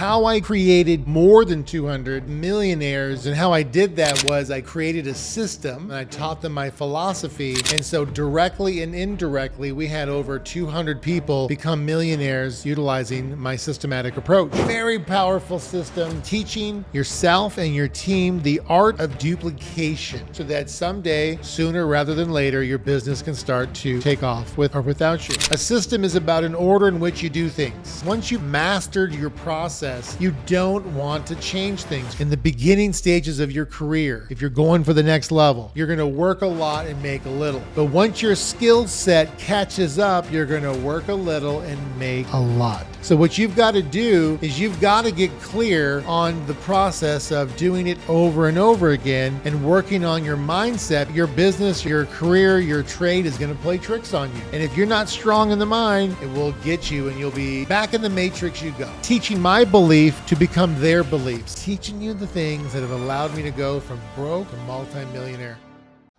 how I created more than 200 millionaires. And how I did that was I created a system and I taught them my philosophy. And so directly and indirectly, we had over 200 people become millionaires utilizing my systematic approach. Very powerful system, teaching yourself and your team the art of duplication so that someday, sooner rather than later, your business can start to take off with or without you. A system is about an order in which you do things. Once you've mastered your process, you don't want to change things. In the beginning stages of your career, if you're going for the next level, you're going to work a lot and make a little. But once your skill set catches up, you're going to work a little and make a lot. So what you've got to do is you've got to get clear on the process of doing it over and over again and working on your mindset. Your business, your career, your trade is going to play tricks on you. And if you're not strong in the mind, it will get you and you'll be back in the matrix you go. Teaching my belief to become their beliefs. Teaching you the things that have allowed me to go from broke to multimillionaire.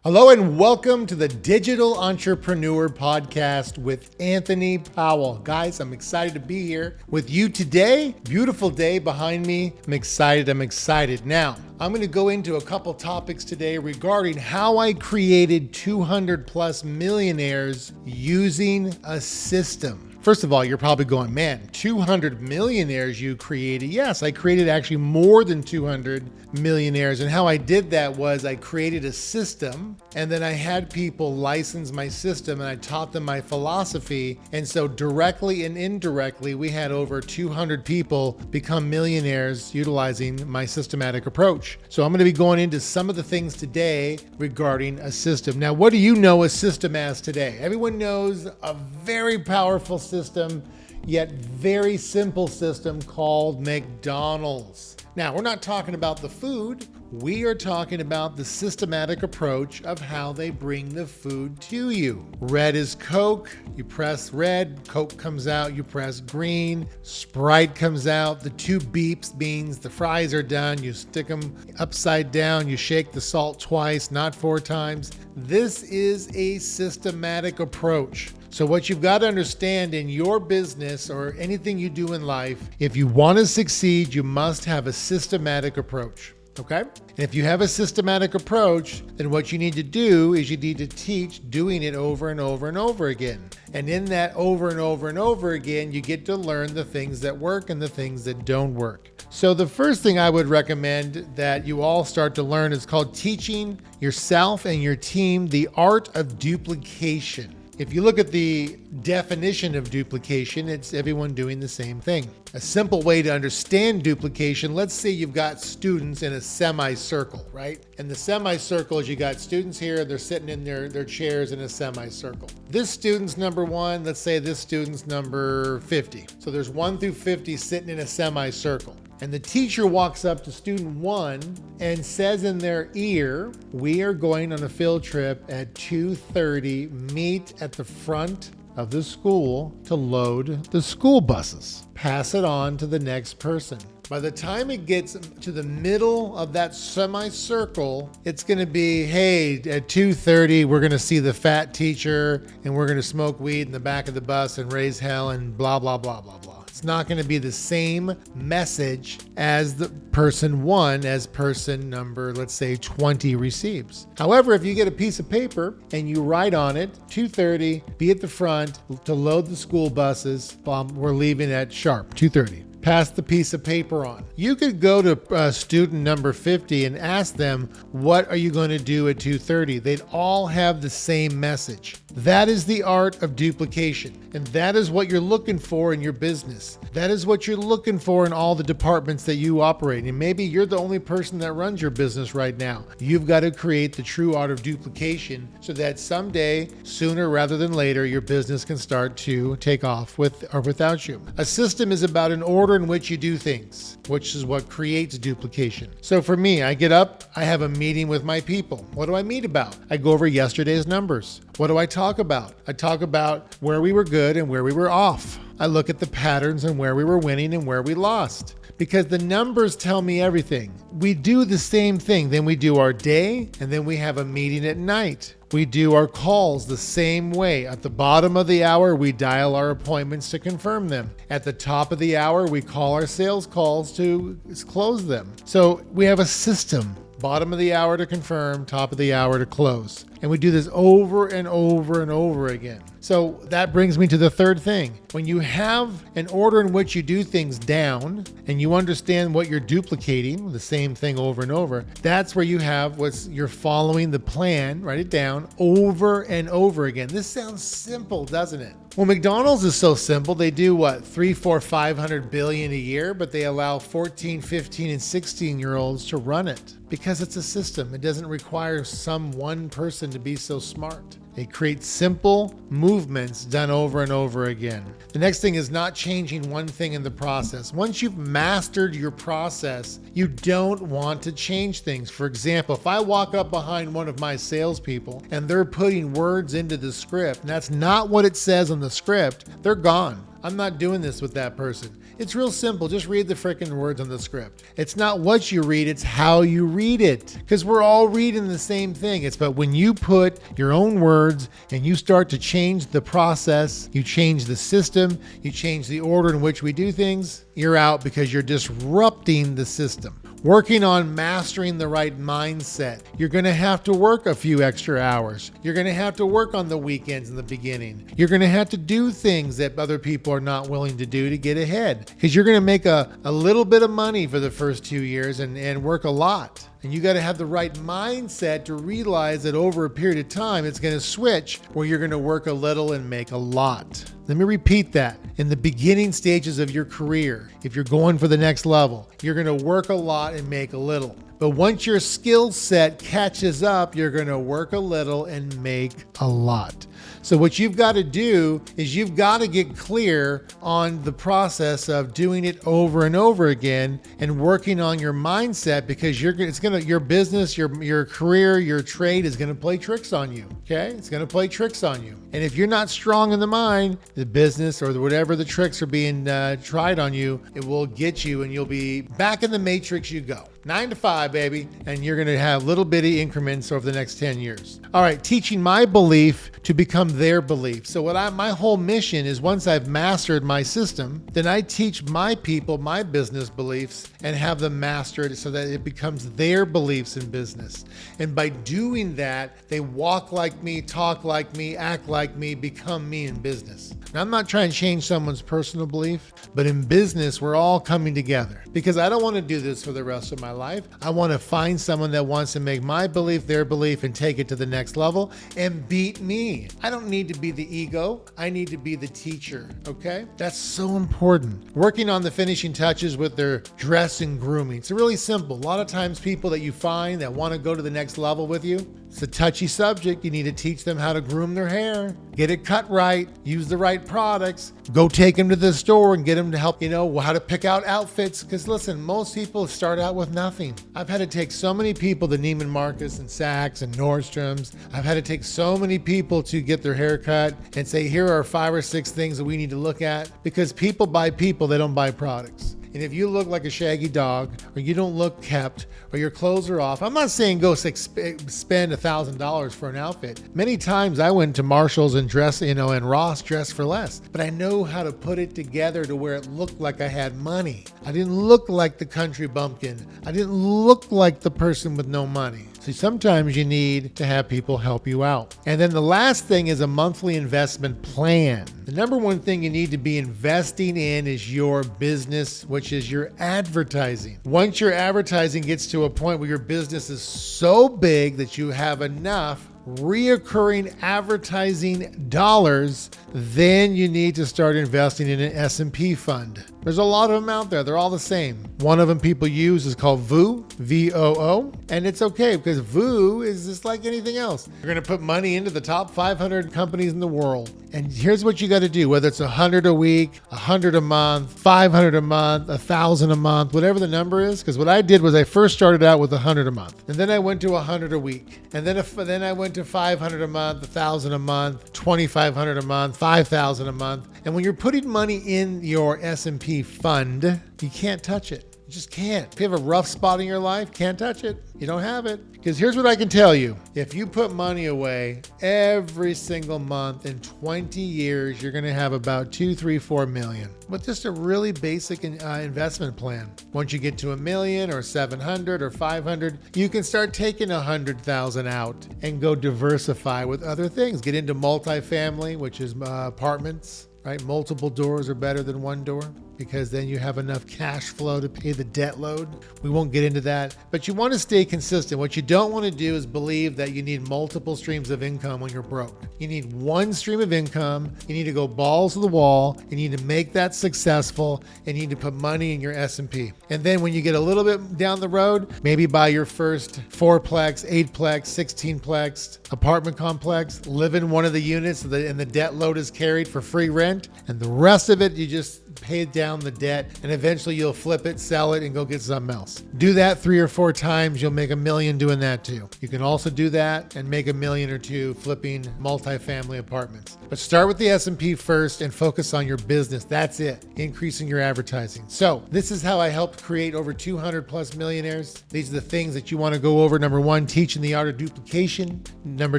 Hello and welcome to the Digital Entrepreneur Podcast with Anthony Powell. Guys, I'm excited to be here with you today. Beautiful day behind me. I'm excited. Now, I'm going to go into a couple topics today regarding how I created 200 plus millionaires using a system. First of all, you're probably going, man, 200 millionaires you created. Yes, I created actually more than 200 millionaires. And how I did that was I created a system and then I had people license my system and I taught them my philosophy. And so directly and indirectly, we had over 200 people become millionaires utilizing my systematic approach. So I'm going to be going into some of the things today regarding a system. Now, what do you know a system as today? Everyone knows a very powerful system, yet very simple system called McDonald's. Now, we're not talking about the food. We are talking about the systematic approach of how they bring the food to you. Red is Coke. You press red, Coke comes out. You press green, Sprite comes out. The two beeps means the fries are done. You stick them upside down. You shake the salt twice, not 4 times. This is a systematic approach. So what you've got to understand in your business or anything you do in life, if you want to succeed, you must have a systematic approach. Okay? And if you have a systematic approach, then what you need to do is you need to teach doing it over and over and over again. And in that over and over and over again, you get to learn the things that work and the things that don't work. So the first thing I would recommend that you all start to learn is called teaching yourself and your team the art of duplication. If you look at the definition of duplication, it's everyone doing the same thing. A simple way to understand duplication, let's say you've got students in a semicircle, right? And the semicircle is you got students here, they're sitting in their chairs in a semicircle. This student's number 1, let's say this student's number 50. So there's 1 through 50 sitting in a semicircle. And the teacher walks up to student 1 and says in their ear, we are going on a field trip at 2:30, meet at the front of the school to load the school buses. Pass it on to the next person. By the time it gets to the middle of that semicircle, it's going to be, hey, at 2:30, we're going to see the fat teacher and we're going to smoke weed in the back of the bus and raise hell and blah, blah, blah, blah, blah. It's not going to be the same message as the person 1 as person number, let's say 20 receives. However, if you get a piece of paper and you write on it, 2:30, be at the front to load the school buses. We're leaving at sharp, 2:30. Pass the piece of paper on. You could go to student number 50 and ask them, what are you going to do at 2:30? They'd all have the same message. That is the art of duplication. And that is what you're looking for in your business. That is what you're looking for in all the departments that you operate. And maybe you're the only person that runs your business right now. You've got to create the true art of duplication so that someday, sooner rather than later, your business can start to take off with or without you. A system is about an order in which you do things, which is what creates duplication. So for me, I get up, I have a meeting with my people. What do I meet about? I go over yesterday's numbers. What do I talk about? I talk about where we were good and where we were off. I look at the patterns and where we were winning and where we lost. Because the numbers tell me everything. We do the same thing. Then we do our day, and then we have a meeting at night. We do our calls the same way. At the bottom of the hour, we dial our appointments to confirm them. At the top of the hour, we call our sales calls to close them. So we have a system. Bottom of the hour to confirm, top of the hour to close. And we do this over and over and over again. So that brings me to the third thing. When you have an order in which you do things down and you understand what you're duplicating, the same thing over and over, that's where you have you're following the plan, write it down, over and over again. This sounds simple, doesn't it? Well, McDonald's is so simple. They do what, 3, 4, 500 billion a year, but they allow 14, 15, and 16-year-olds to run it because it's a system. It doesn't require some one person to be so smart. It creates simple movements done over and over again. The next thing is not changing one thing in the process. Once you've mastered your process, you don't want to change things. For example, if I walk up behind one of my salespeople and they're putting words into the script, and that's not what it says on the script, they're gone. I'm not doing this with that person. It's real simple. Just read the freaking words on the script. It's not what you read, it's how you read it. Because we're all reading the same thing. But when you put your own words and you start to change the process, you change the system, you change the order in which we do things, you're out because you're disrupting the system. Working on mastering the right mindset. You're going to have to work a few extra hours. You're going to have to work on the weekends in the beginning. You're going to have to do things that other people are not willing to do to get ahead. Because you're going to make a little bit of money for the first 2 years and work a lot. And you got to have the right mindset to realize that over a period of time, it's going to switch where you're going to work a little and make a lot. Let me repeat that. In the beginning stages of your career, if you're going for the next level, you're going to work a lot and make a little. But once your skill set catches up, you're going to work a little and make a lot. So what you've got to do is you've got to get clear on the process of doing it over and over again and working on your mindset, because your business, your career, your trade is going to play tricks on you. Okay? It's going to play tricks on you. And if you're not strong in the mind, the business or whatever the tricks are being tried on you, it will get you and you'll be back in the matrix you go. 9 to 5, baby. And you're going to have little bitty increments over the next 10 years. All right. Teaching my belief to become their belief. So my whole mission is, once I've mastered my system, then I teach my people my business beliefs and have them mastered so that it becomes their beliefs in business. And by doing that, they walk like me, talk like me, act like me, become me in business. Now, I'm not trying to change someone's personal belief, but in business, we're all coming together, because I don't want to do this for the rest of my life. I want to find someone that wants to make my belief their belief and take it to the next level and beat me. I don't need to be the ego. I need to be the teacher. Okay? That's so important. Working on the finishing touches with their dress and grooming. It's really simple. A lot of times people that you find that want to go to the next level with you, it's a touchy subject. You need to teach them how to groom their hair, get it cut right, use the right products, go take them to the store and get them to help, how to pick out outfits. Because listen, most people start out with nothing. I've had to take so many people to Neiman Marcus and Saks and Nordstrom's. I've had to take so many people to get their hair cut and say, here are 5 or 6 things that we need to look at, because people buy people, they don't buy products. And if you look like a shaggy dog, or you don't look kept, or your clothes are off, I'm not saying go spend $1,000 for an outfit. Many times I went to Marshall's and and Ross dressed for less, but I know how to put it together to where it looked like I had money. I didn't look like the country bumpkin. I didn't look like the person with no money. So sometimes you need to have people help you out. And then the last thing is a monthly investment plan. The number one thing you need to be investing in is your business, which is your advertising. Once your advertising gets to a point where your business is so big that you have enough reoccurring advertising dollars, then you need to start investing in an S&P fund. There's a lot of them out there. They're all the same. One of them people use is called VOO, VOO, and it's okay because VOO is just like anything else. You're going to put money into the top 500 companies in the world. And here's what you got to do, whether it's 100 a week, 100 a month, 500 a month, 1,000 a month, whatever the number is. Because what I did was I first started out with 100 a month, and then I went to 100 a week, and then I went to 500 a month, 1,000 a month, 2,500 a month, 5,000 a month. And when you're putting money in your S&P fund, you can't touch it. You just can't. If you have a rough spot in your life, can't touch it. You don't have it. Because here's what I can tell you. If you put money away every single month in 20 years, you're going to have about 2, 3, 4 million with just a really basic investment plan. Once you get to 1 million or 700 or 500, you can start taking 100,000 out and go diversify with other things. Get into multifamily, which is apartments. Right? Multiple doors are better than one door because then you have enough cash flow to pay the debt load. We won't get into that, but you want to stay consistent. What you don't want to do is believe that you need multiple streams of income when you're broke. You need one stream of income. You need to go balls to the wall. You need to make that successful, and you need to put money in your S&P. And then when you get a little bit down the road, maybe buy your first 4-plex, 8-plex, 16-plex apartment complex, live in one of the units and the debt load is carried for free rent. And the rest of it, you just pay down the debt, and eventually you'll flip it, sell it, and go get something else. Do that 3 or 4 times. You'll make $1 million doing that too. You can also do that and make $1 million or $2 million flipping multifamily apartments. But start with the S&P first and focus on your business. That's it. Increasing your advertising. So this is how I helped create over 200 plus millionaires. These are the things that you want to go over. Number 1, teaching the art of duplication. Number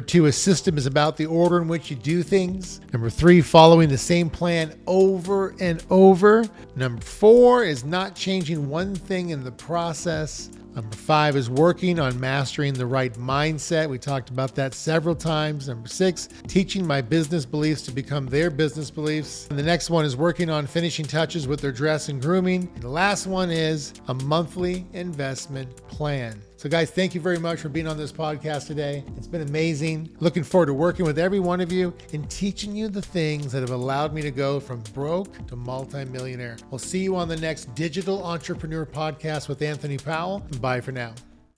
2, a system is about the order in which you do things. Number 3, following the same plan over and over. Number 4 is not changing one thing in the process. Number 5 is working on mastering the right mindset. We talked about that several times. Number 6, teaching my business beliefs to become their business beliefs. And the next one is working on finishing touches with their dress and grooming. And the last one is a monthly investment plan. So guys, thank you very much for being on this podcast today. It's been amazing. Looking forward to working with every one of you and teaching you the things that have allowed me to go from broke to multimillionaire. We'll see you on the next Digital Entrepreneur Podcast with Anthony Powell. Bye for now.